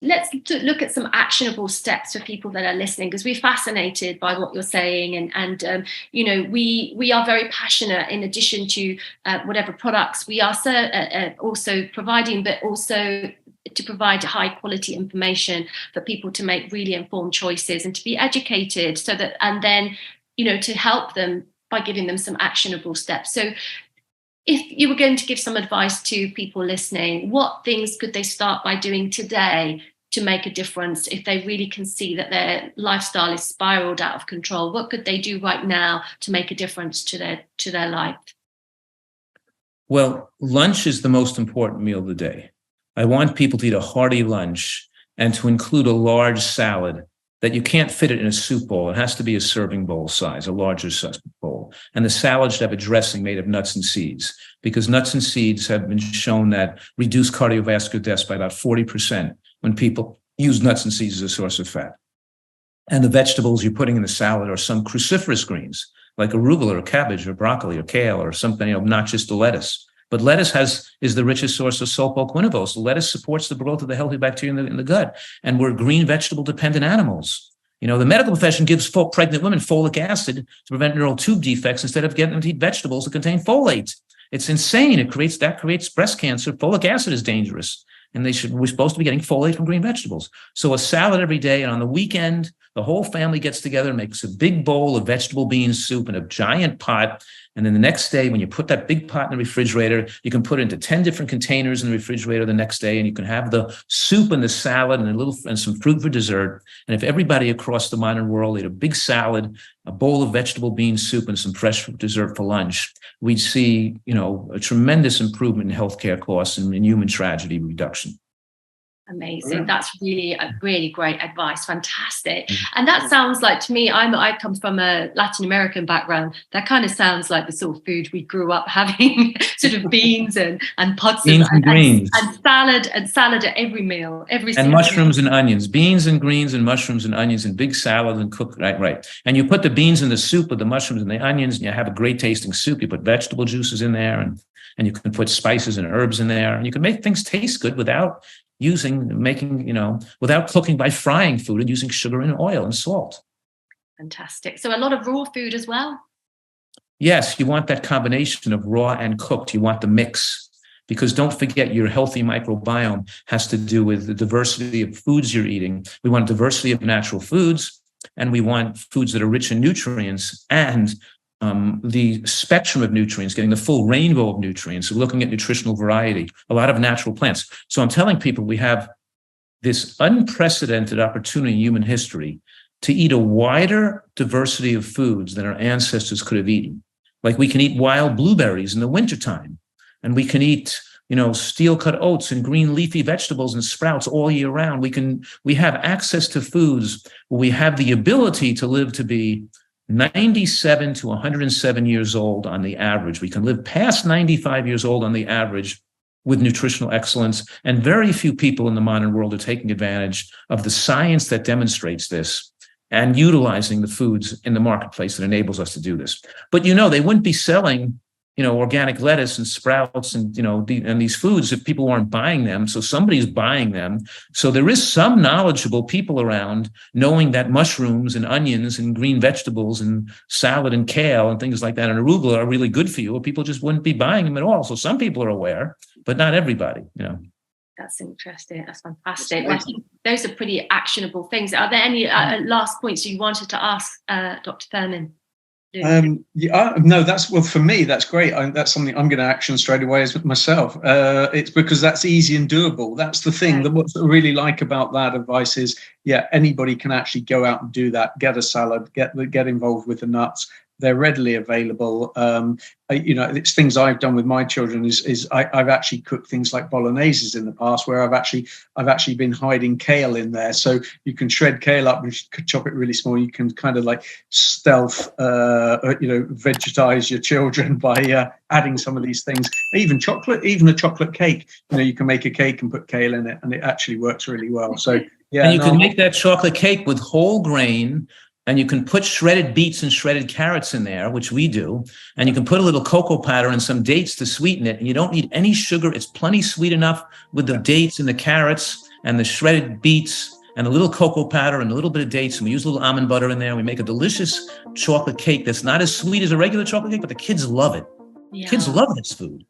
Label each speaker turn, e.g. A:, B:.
A: let's look at some actionable steps for people that are listening, because we're fascinated by what you're saying, and we are very passionate. In addition to whatever products we are also providing, but also to provide high quality information for people to make really informed choices and to be educated, so that, and then to help them by giving them some actionable steps. So if you were going to give some advice to people listening, what things could they start by doing today to make a difference? If they really can see that their lifestyle is spiraled out of control, what could they do right now to make a difference to their life?
B: Well, lunch is the most important meal of the day. I want people to eat a hearty lunch and to include a large salad that you can't fit it in a soup bowl. It has to be a serving bowl size, a larger size bowl. And the salad should have a dressing made of nuts and seeds, because nuts and seeds have been shown that reduce cardiovascular deaths by about 40% when people use nuts and seeds as a source of fat. And the vegetables you're putting in the salad are some cruciferous greens, like arugula or cabbage or broccoli or kale or something, not just the lettuce. But lettuce is the richest source of sulfoquinavose. Lettuce supports the growth of the healthy bacteria in the gut. And we're green vegetable dependent animals. The medical profession gives pregnant women folic acid to prevent neural tube defects instead of getting them to eat vegetables that contain folate. It's insane. That creates breast cancer. Folic acid is dangerous. And we're supposed to be getting folate from green vegetables. So a salad every day, and on the weekend, the whole family gets together and makes a big bowl of vegetable bean soup in a giant pot. And then the next day, when you put that big pot in the refrigerator, you can put it into 10 different containers in the refrigerator the next day, and you can have the soup and the salad and some fruit for dessert. And if everybody across the modern world ate a big salad, a bowl of vegetable bean soup, and some fresh dessert for lunch, we'd see, a tremendous improvement in healthcare costs and in human tragedy reduction.
A: Amazing. That's really great advice. Fantastic. And that sounds like, to me, I come from a Latin American background. That kind of sounds like the sort of food we grew up having, sort of beans and pots
B: beans and greens
A: and salad at every meal,
B: and mushrooms and onions, beans and greens and mushrooms and onions and big salad and cook right. And you put the beans in the soup with the mushrooms and the onions, and you have a great tasting soup. You put vegetable juices in there, and you can put spices and herbs in there, and you can make things taste good without without cooking by frying food and using sugar and oil and salt.
A: Fantastic. So a lot of raw food as well?
B: Yes, you want that combination of raw and cooked. You want the mix, because don't forget, your healthy microbiome has to do with the diversity of foods you're eating. We want diversity of natural foods, and we want foods that are rich in nutrients and the spectrum of nutrients, getting the full rainbow of nutrients. So looking at nutritional variety, a lot of natural plants. So I'm telling people we have this unprecedented opportunity in human history to eat a wider diversity of foods than our ancestors could have eaten. Like, we can eat wild blueberries in the wintertime, and we can eat, steel-cut oats and green leafy vegetables and sprouts all year round. We have access to foods where we have the ability to live to be 97 to 107 years old on the average. We can live past 95 years old on the average with nutritional excellence. And very few people in the modern world are taking advantage of the science that demonstrates this and utilizing the foods in the marketplace that enables us to do this. But, they wouldn't be selling, organic lettuce and sprouts and, and these foods if people weren't buying them. So somebody's buying them. So there is some knowledgeable people around knowing that mushrooms and onions and green vegetables and salad and kale and things like that and arugula are really good for you, or people just wouldn't be buying them at all. So some people are aware, but not everybody,
A: That's interesting. That's fantastic. Well, I think those are pretty actionable things. Are there any last points you wanted to ask Dr. Fuhrman?
C: No, for me, that's great. That's something I'm going to action straight away as myself. It's because that's easy and doable. That's the thing. That what I really like about that advice is, anybody can actually go out and do that. Get a salad, get involved with the nuts. They're readily available. It's things I've done with my children is I've actually cooked things like bologneses in the past, where I've actually been hiding kale in there. So you can shred kale up and chop it really small. You can kind of like stealth, vegetize your children by adding some of these things. Even a chocolate cake. You can make a cake and put kale in it, and it actually works really well. So
B: and you can make that chocolate cake with whole grain. And you can put shredded beets and shredded carrots in there, which we do. And you can put a little cocoa powder and some dates to sweeten it. And you don't need any sugar. It's plenty sweet enough with the dates and the carrots and the shredded beets and a little cocoa powder and a little bit of dates, and we use a little almond butter in there. We make a delicious chocolate cake that's not as sweet as a regular chocolate cake, but the kids love it.
A: Yeah.
B: Kids love this food.